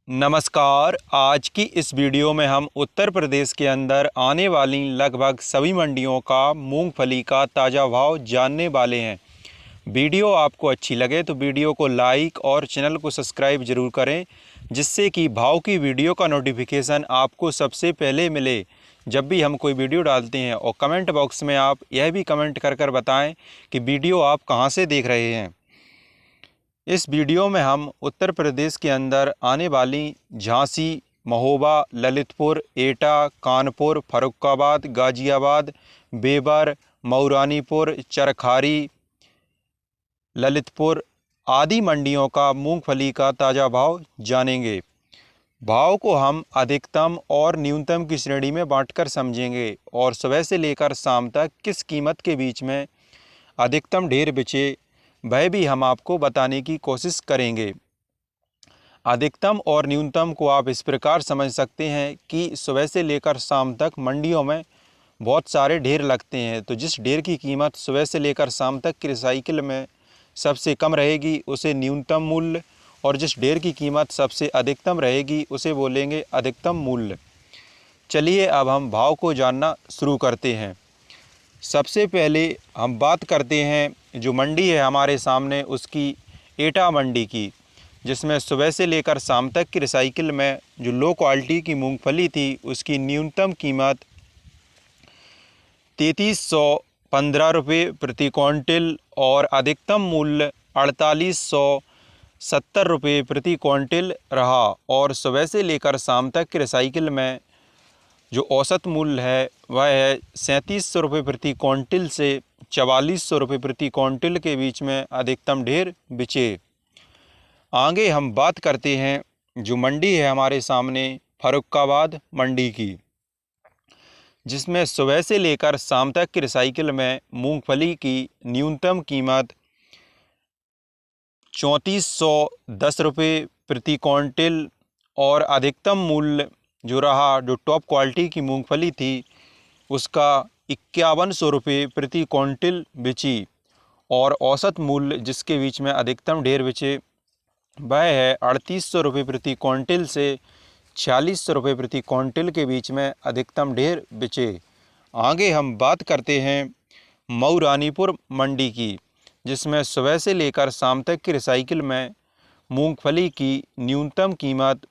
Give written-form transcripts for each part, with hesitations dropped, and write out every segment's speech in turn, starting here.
नमस्कार। आज की इस वीडियो में हम उत्तर प्रदेश के अंदर आने वाली लगभग सभी मंडियों का मूंगफली का ताज़ा भाव जानने वाले हैं। वीडियो आपको अच्छी लगे तो वीडियो को लाइक और चैनल को सब्सक्राइब ज़रूर करें, जिससे कि भाव की वीडियो का नोटिफिकेशन आपको सबसे पहले मिले जब भी हम कोई वीडियो डालते हैं। और कमेंट बॉक्स में आप यह भी कमेंट कर बताएं कि वीडियो आप कहां से देख रहे हैं। इस वीडियो में हम उत्तर प्रदेश के अंदर आने वाली झांसी, महोबा, ललितपुर, एटा, कानपुर, फर्रुखाबाद, गाज़ियाबाद, बेबर, मऊरानीपुर, चरखारी, ललितपुर आदि मंडियों का मूंगफली का ताज़ा भाव जानेंगे। भाव को हम अधिकतम और न्यूनतम की श्रेणी में बांटकर समझेंगे और सुबह से लेकर शाम तक किस कीमत के बीच में अधिकतम ढेर बिचे वह भी हम आपको बताने की कोशिश करेंगे। अधिकतम और न्यूनतम को आप इस प्रकार समझ सकते हैं कि सुबह से लेकर शाम तक मंडियों में बहुत सारे ढेर लगते हैं, तो जिस ढेर की कीमत सुबह से लेकर शाम तक की साइकिल में सबसे कम रहेगी उसे न्यूनतम मूल्य, और जिस ढेर की कीमत सबसे अधिकतम रहेगी उसे बोलेंगे अधिकतम मूल्य। चलिए अब हम भाव को जानना शुरू करते हैं। सबसे पहले हम बात करते हैं जो मंडी है हमारे सामने उसकी, एटा मंडी की, जिसमें सुबह से लेकर शाम तक की रिसाइकिल में जो लो क्वालिटी की मूंगफली थी उसकी न्यूनतम कीमत 3315 रुपये प्रति क्विंटल और अधिकतम मूल्य 4870 रुपये प्रति क्विंटल रहा। और सुबह से लेकर शाम तक की रिसाइकिल में जो औसत मूल्य है वह है 3700 रुपये प्रति क्विंटल से 4400 रुपये प्रति क्विंटल के बीच में अधिकतम ढेर बिचे। आगे हम बात करते हैं जो मंडी है हमारे सामने फर्रुखाबाद मंडी की, जिसमें सुबह से लेकर शाम तक की रिसाइकिल में मूंगफली की न्यूनतम कीमत 3410 रुपये प्रति क्विंटल और अधिकतम मूल्य जो रहा, जो टॉप क्वालिटी की मूंगफली थी उसका 5100 रुपये प्रति क्विंटल बिची। और औसत मूल्य जिसके बीच में अधिकतम ढेर बिचे वह है 3800 रुपये प्रति क्विंटल से 4600 रुपये प्रति क्विंटल के बीच में अधिकतम ढेर बिचे। आगे हम बात करते हैं मऊरानीपुर मंडी की, जिसमें सुबह से लेकर शाम तक की रिसाइकिल में मूंगफली की न्यूनतम कीमत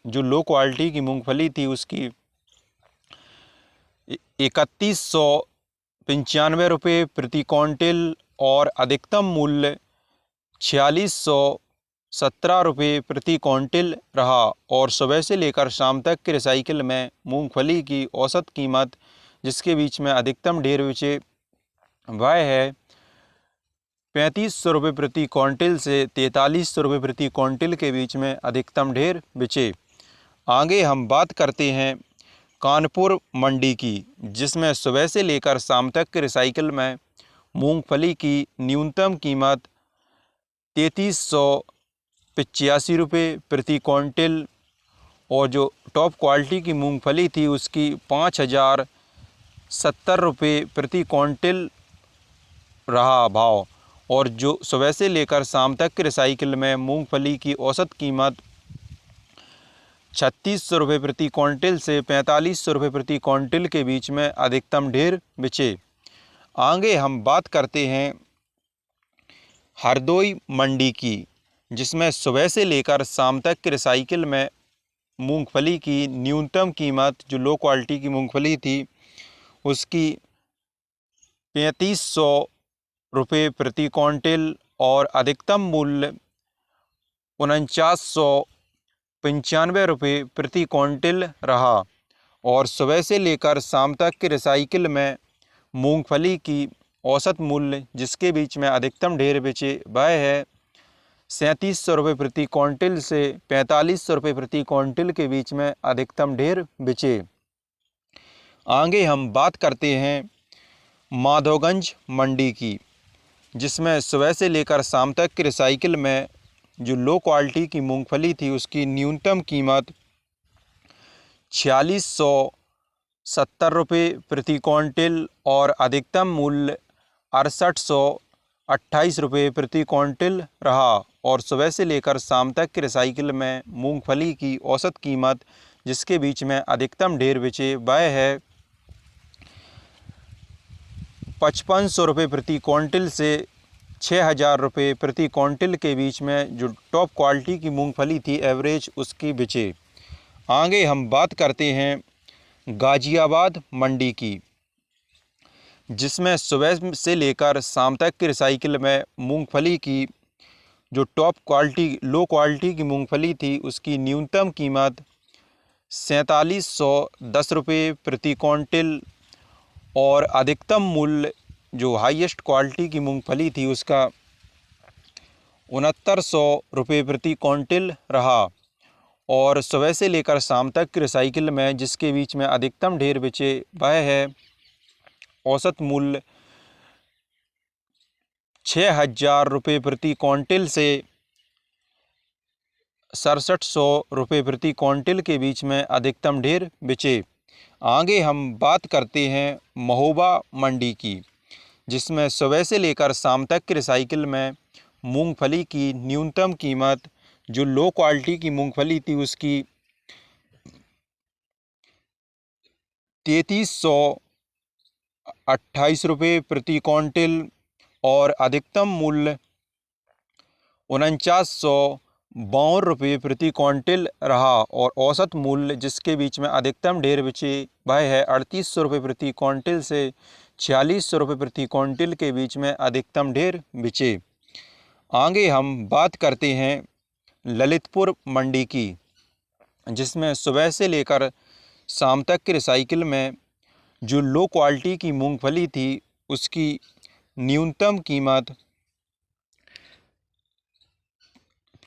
जो लो क्वालिटी की मूंगफली थी उसकी 3195 रुपये प्रति क्विंटल और अधिकतम मूल्य 4617 रुपये प्रति क्विंटल रहा। और सुबह से लेकर शाम तक की रिसाइकिल में मूंगफली की औसत कीमत जिसके बीच में अधिकतम ढेर बिचे वह है 3500 रुपये प्रति क्विंटल से 4300 रुपये प्रति क्विंटल के बीच में अधिकतम ढेर बिचे। आगे हम बात करते हैं कानपुर मंडी की, जिसमें सुबह से लेकर शाम तक के रिसाइकिल में मूंगफली की न्यूनतम कीमत 3385 रुपये प्रति क्विंटल और जो टॉप क्वालिटी की मूंगफली थी उसकी 5070 रुपये प्रति क्विंटल रहा भाव। और जो सुबह से लेकर शाम तक के रिसाइकिल में मूंगफली की औसत कीमत 3600 रुपये प्रति क्विंटल से 4500 रुपये प्रति क्विंटल के बीच में अधिकतम ढेर बिचे। आगे हम बात करते हैं हरदोई मंडी की, जिसमें सुबह से लेकर शाम तक की रिसाइकिल में मूंगफली की न्यूनतम कीमत जो लो क्वालिटी की मूंगफली थी उसकी 3500 रुपये प्रति क्विंटल और अधिकतम मूल्य 4995 रुपये प्रति क्विंटल रहा। और सुबह से लेकर शाम तक के रिसाइकिल में मूंगफली की औसत मूल्य जिसके बीच में अधिकतम ढेर बिचे वह है 3700 रुपये प्रति क्विंटल से 4500 रुपये प्रति क्विंटल के बीच में अधिकतम ढेर बिचे। आगे हम बात करते हैं माधोगंज मंडी की, जिसमें सुबह से लेकर शाम तक की रिसाइकिल में जो लो क्वालिटी की मूंगफली थी उसकी न्यूनतम कीमत 4670 रुपये प्रति क्विंटल और अधिकतम मूल्य 6800 28 रुपये प्रति क्विंटल रहा और सुबह से लेकर शाम तक की रिसाइकिल में मूंगफली की औसत कीमत जिसके बीच में अधिकतम ढेर बिचे वह है 5500 रुपये प्रति क्विंटल से 6000 रुपये प्रति क्विंटल के बीच में जो टॉप क्वालिटी की मूंगफली थी एवरेज उसकी बिचे। आगे हम बात करते हैं गाज़ियाबाद मंडी की, जिसमें सुबह से लेकर शाम तक की रिसाइकिल में मूंगफली की जो टॉप क्वालिटी लो क्वालिटी की मूंगफली थी उसकी न्यूनतम कीमत 4710 रुपये प्रति क्विंटल और अधिकतम मूल्य जो हाईएस्ट क्वालिटी की मूंगफली थी उसका 6900 रुपये प्रति क्विंटल रहा और सुबह से लेकर शाम तक की रिसाइकिल में जिसके बीच में अधिकतम ढेर बिचे वह है औसत मूल्य 6000 रुपये प्रति क्विंटल से 6700 रुपये प्रति क्विंटल के बीच में अधिकतम ढेर बिचे। आगे हम बात करते हैं महोबा मंडी की, जिसमें सुबह से लेकर शाम तक की रिसाइकिल में मूंगफली की न्यूनतम कीमत जो लो क्वालिटी की मूंगफली थी उसकी 3328 रुपये प्रति क्विंटल और अधिकतम मूल्य 4952 रुपये प्रति क्विंटल रहा और औसत मूल्य जिसके बीच में अधिकतम ढेर बिचे वह है 3800 रुपये प्रति क्विंटल से 4600 रुपये प्रति क्विंटल के बीच में अधिकतम ढेर बिचे। आगे हम बात करते हैं ललितपुर मंडी की, जिसमें सुबह से लेकर शाम तक की रिसाइकिल में जो लो क्वालिटी की मूंगफली थी उसकी न्यूनतम कीमत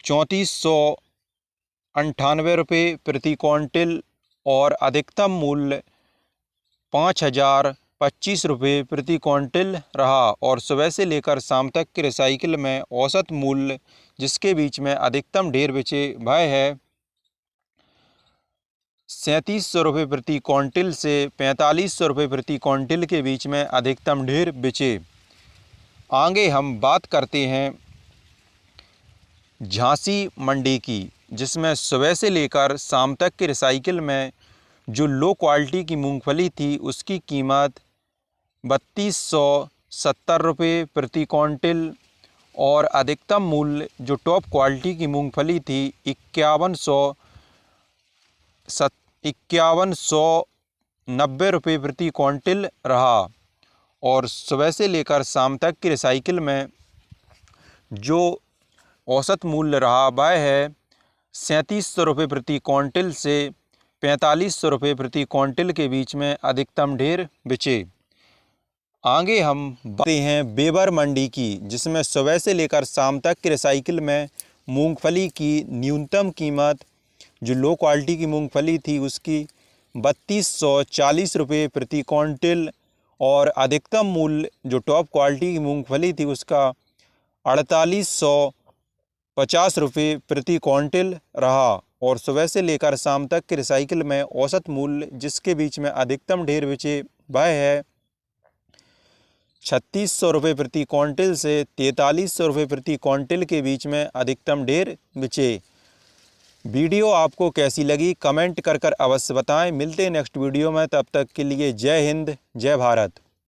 3498 रुपये प्रति क्विंटल और अधिकतम मूल्य 5025 रुपये प्रति क्विंटल रहा और सुबह से लेकर शाम तक की रिसाइकिल में औसत मूल्य जिसके बीच में अधिकतम ढेर बिचे वह है 3700 रुपये प्रति क्विंटल से 4500 रुपये प्रति क्विंटल के बीच में अधिकतम ढेर बिचे। आगे हम बात करते हैं झांसी मंडी की, जिसमें सुबह से लेकर शाम तक की रिसाइकिल में जो लो क्वालिटी की मूंगफली थी उसकी कीमत 3270 रुपये प्रति क्विंटल और अधिकतम मूल्य जो टॉप क्वालिटी की मूंगफली थी 5190 रुपये प्रति क्विंटल रहा और सुबह से लेकर शाम तक की रिसाइकिल में जो औसत मूल्य रहा वह है 3700 रुपये प्रति क्विंटल से 4500 रुपये प्रति क्विंटल के बीच में अधिकतम ढेर बिचे। आगे हम बातें हैं बेबर मंडी की, जिसमें सुबह से लेकर शाम तक की रिसाइकिल में मूंगफली की न्यूनतम कीमत जो लो क्वालिटी की मूंगफली थी उसकी 3240 रुपये प्रति क्विंटल और अधिकतम मूल्य जो टॉप क्वालिटी की मूंगफली थी उसका 4850 रुपये प्रति क्विंटल रहा और सुबह से लेकर शाम तक के रिसाइकिल में औसत मूल्य जिसके बीच में अधिकतम ढेर बिचे वह है 3600 रुपये प्रति क्विंटल से 4300 रुपये प्रति क्विंटल के बीच में अधिकतम ढेर बिचे। वीडियो आपको कैसी लगी कमेंट कर अवश्य बताएं। मिलते हैं नेक्स्ट वीडियो में, तब तक के लिए जय हिंद जय भारत।